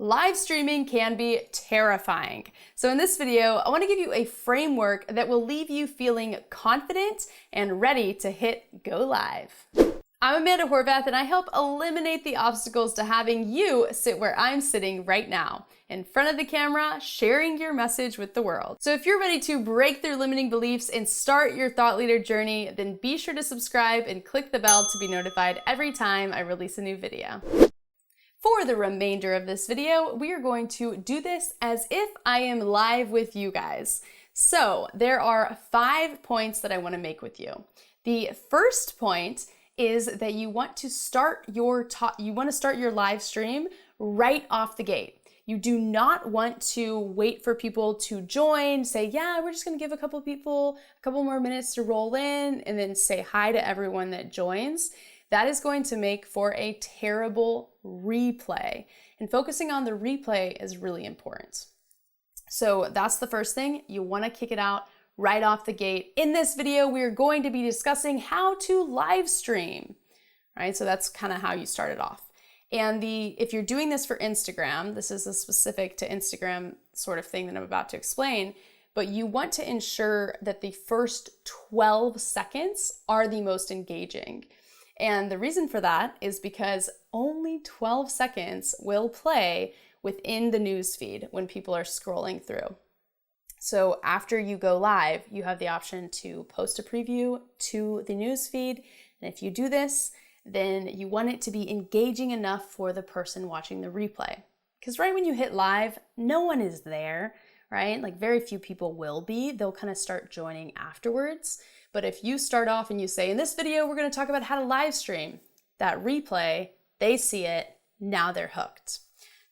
Live streaming can be terrifying. So in this video, I want to give you a framework that will leave you feeling confident and ready to hit go live. I'm Amanda Horvath, and I help eliminate the obstacles to having you sit where I'm sitting right now, in front of the camera, sharing your message with the world. So if you're ready to break through limiting beliefs and start your thought leader journey, then be sure to subscribe and click the bell to be notified every time I release a new video. For the remainder of this video, we are going to do this as if I am live with you guys. So there are 5 points that I want to make with you. The first point is that you want to start your live stream right off the gate. You do not want to wait for people to join, say, yeah, we're just going to give a couple people a couple more minutes to roll in, and then say hi to everyone that joins. That is going to make for a terrible replay. And focusing on the replay is really important. So that's the first thing. You want to kick it out right off the gate. In this video, we're going to be discussing how to live stream, right? So that's kind of how you start it off. And if you're doing this for Instagram, this is a specific to Instagram sort of thing that I'm about to explain, but you want to ensure that the first 12 seconds are the most engaging. And the reason for that is because only 12 seconds will play within the news feed when people are scrolling through. So after you go live, you have the option to post a preview to the news feed. And if you do this, then you want it to be engaging enough for the person watching the replay. Because right when you hit live, no one is there, right? Like very few people will be. They'll kind of start joining afterwards. But if you start off and you say, in this video, we're going to talk about how to live stream, that replay, they see it, now they're hooked.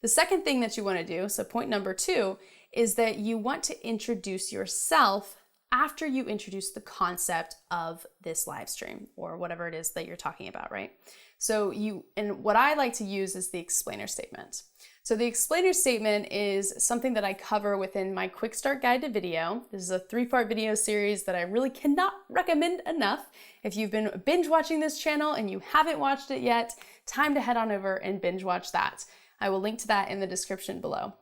The second thing that you want to do, so point number 2, is that you want to introduce yourself after you introduce the concept of this live stream or whatever it is that you're talking about, right? So what I like to use is the explainer statement. So the explainer statement is something that I cover within my Quickstart guide to video. This is a 3-part video series that I really cannot recommend enough. If you've been binge watching this channel and you haven't watched it yet, time to head on over and binge watch that. I will link to that in the description below.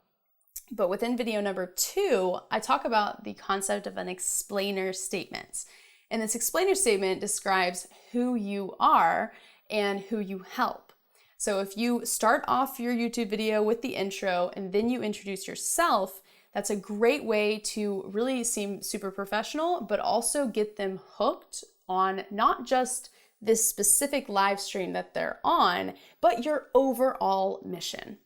But within video number 2, I talk about the concept of an explainer statement. And this explainer statement describes who you are and who you help. So if you start off your YouTube video with the intro and then you introduce yourself, that's a great way to really seem super professional, but also get them hooked on not just this specific live stream that they're on, but your overall mission.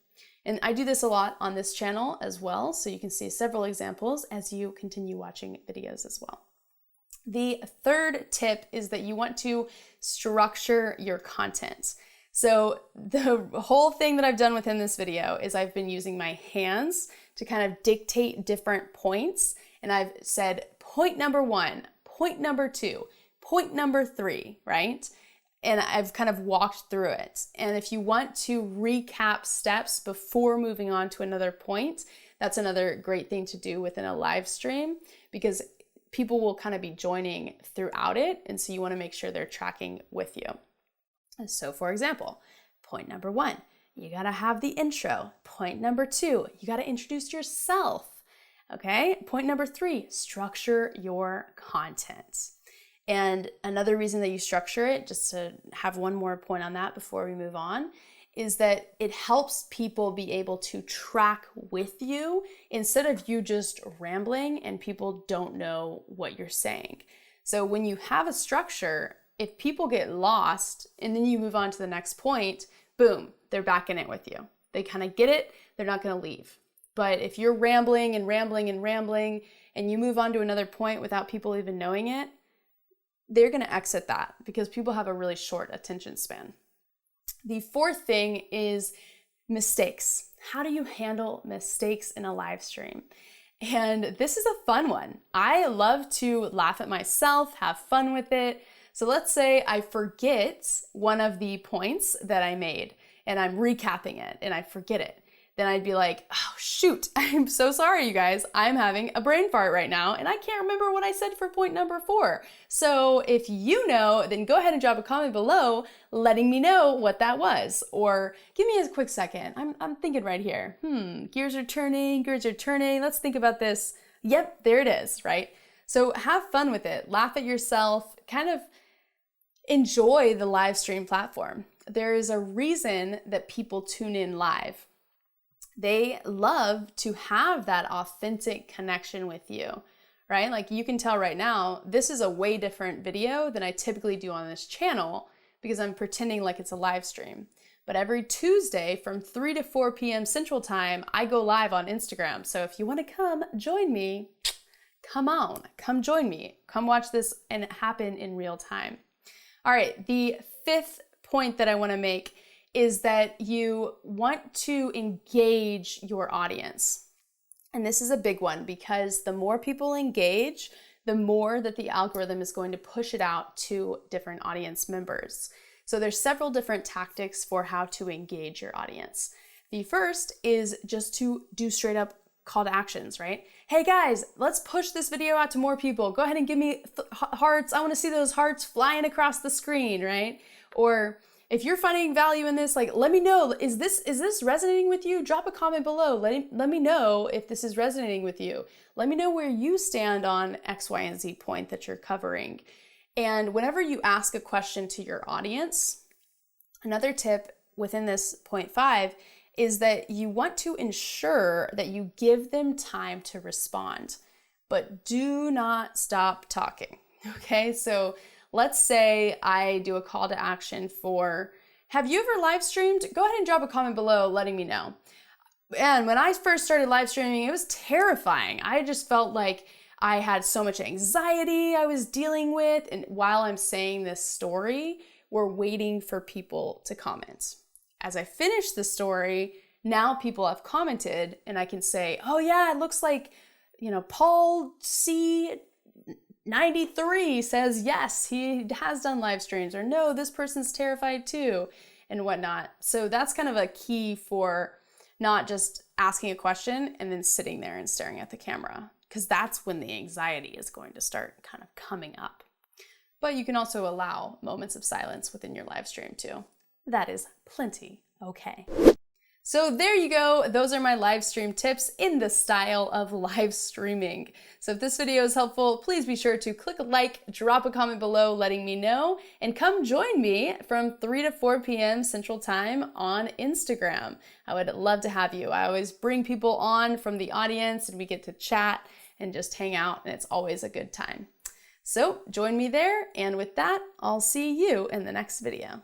And I do this a lot on this channel as well, so you can see several examples as you continue watching videos as well. The third tip is that you want to structure your content. So the whole thing that I've done within this video is I've been using my hands to kind of dictate different points. And I've said point number 1, point number 2, point number 3, right? And I've kind of walked through it. And if you want to recap steps before moving on to another point, that's another great thing to do within a live stream because people will kind of be joining throughout it. And so you want to make sure they're tracking with you. So for example, point number 1, you got to have the intro. Point number 2, you got to introduce yourself. Okay. Point number 3, structure your content. And another reason that you structure it, just to have one more point on that before we move on, is that it helps people be able to track with you instead of you just rambling and people don't know what you're saying. So when you have a structure, if people get lost and then you move on to the next point, boom, they're back in it with you. They kind of get it, they're not going to leave. But if you're rambling and rambling and rambling and you move on to another point without people even knowing it, they're going to exit that because people have a really short attention span. The fourth thing is mistakes. How do you handle mistakes in a live stream? And this is a fun one. I love to laugh at myself, have fun with it. So let's say I forget one of the points that I made and I'm recapping it and I forget it. then I'd be like, oh shoot, I'm so sorry you guys, I'm having a brain fart right now and I can't remember what I said for point number 4. So if you know, then go ahead and drop a comment below letting me know what that was. Or give me a quick second, I'm thinking right here. Gears are turning, let's think about this. Yep, there it is, right? So have fun with it, laugh at yourself, kind of enjoy the live stream platform. There is a reason that people tune in live. They love to have that authentic connection with you, right? Like you can tell right now, this is a way different video than I typically do on this channel because I'm pretending like it's a live stream. But every Tuesday from 3 to 4 p.m. Central Time, I go live on Instagram. So if you want to come join me, come on, come join me. Come watch this and it happen in real time. All right, the 5th point that I want to make is that you want to engage your audience. And this is a big one because the more people engage, the more that the algorithm is going to push it out to different audience members. So there's several different tactics for how to engage your audience. The first is just to do straight up call to actions, right? Hey guys, let's push this video out to more people. Go ahead and give me hearts. I want to see those hearts flying across the screen, right? Or if you're finding value in this, like, let me know, is this resonating with you? Drop a comment below. Let me know if this is resonating with you. Let me know where you stand on X, Y, and Z point that you're covering. And whenever you ask a question to your audience, another tip within this point 5 is that you want to ensure that you give them time to respond, but do not stop talking, okay? So let's say I do a call to action for, have you ever live streamed? Go ahead and drop a comment below letting me know. And when I first started live streaming, it was terrifying. I just felt like I had so much anxiety I was dealing with. And while I'm saying this story, we're waiting for people to comment. As I finish the story, now people have commented and I can say, oh yeah, it looks like, Paul C. 93 says yes, he has done live streams, or no, this person's terrified too, and whatnot. So that's kind of a key for not just asking a question and then sitting there and staring at the camera, because that's when the anxiety is going to start kind of coming up. But you can also allow moments of silence within your live stream too. That is plenty okay. So there you go. Those are my live stream tips in the style of live streaming. So if this video is helpful, please be sure to click a like, drop a comment below letting me know, and come join me from 3 to 4 p.m. Central Time on Instagram. I would love to have you. I always bring people on from the audience and we get to chat and just hang out, and it's always a good time. So join me there, and with that, I'll see you in the next video.